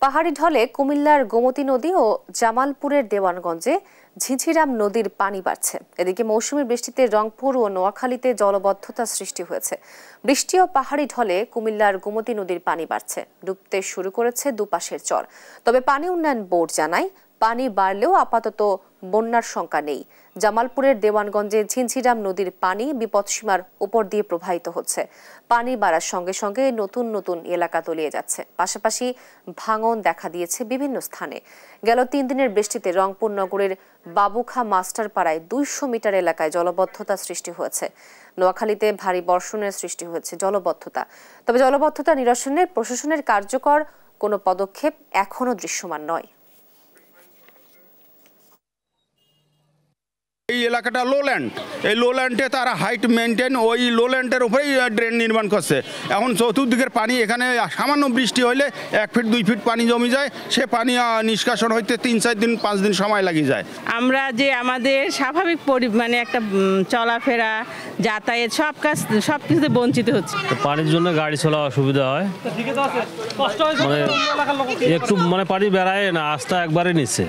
পাহাড়ি ঢলে কুমিল্লার গোমতী নদী ও জামালপুরের দেওয়ানগঞ্জে ঝিঝিরাম নদীর পানি বাড়ছে। এদিকে মৌসুমী বৃষ্টিতে রংপুর ও নোয়াখালীতে জলবদ্ধতা সৃষ্টি হয়েছে। বৃষ্টি ও পাহাড়ি ঢলে কুমিল্লার গোমতী নদীর পানি বাড়ছে, ডুবতে শুরু করেছে দুপাশের চর। তবে পানি উন্নয়ন বোর্ড জানায়, পানি বাড়লেও আপাতত বন্যার শঙ্কা নেই। জামালপুরের দেওয়ানগঞ্জে ঝিঝিরাম নদীর পানি বিপদসীমার উপর দিয়ে প্রবাহিত হচ্ছে। পানি বাড়ার সঙ্গে সঙ্গে নতুন নতুন এলাকা তলিয়ে যাচ্ছে। পাশাপাশি ভাঙন দেখা দিয়েছে বিভিন্ন স্থানে। গেল 3 দিনের বৃষ্টিতে রংপুর নগরের বাবুখা মাস্টারপাড়ায় 200 মিটার এলাকায় জলবদ্ধতা সৃষ্টি হয়েছে। নোয়াখালীতে ভারী বর্ষণের সৃষ্টি হয়েছে জলবদ্ধতা। তবে জলবদ্ধতা নিরসনে প্রশাসনের কার্যকর কোনো পদক্ষেপ এখনো দৃশ্যমান নয়। এই এলাকাটা লোল্যান্ড, এই লোল্যান্ডে তারা হাইট মেনটেন ওই লোল্যান্ডের উপরেই ড্রেন নির্মাণ করছে। এখন চতুর্দিকের পানি, এখানে সামান্য বৃষ্টি হইলে 1 ফিট 2 ফিট পানি জমে যায়। সে পানি নিষ্কাশন হইতে 3-4 দিন 5 দিন সময় লাগে যায়। আমরা যে আমাদের স্বাভাবিক মানে একটা চলাফেরা, যাতায়াত সব কিছুতে বঞ্চিত হচ্ছে। পানির জন্য গাড়ি চলা অসুবিধা হয়, একটু পানি বেড়ায় না, আস্থা একবারে নিচ্ছে।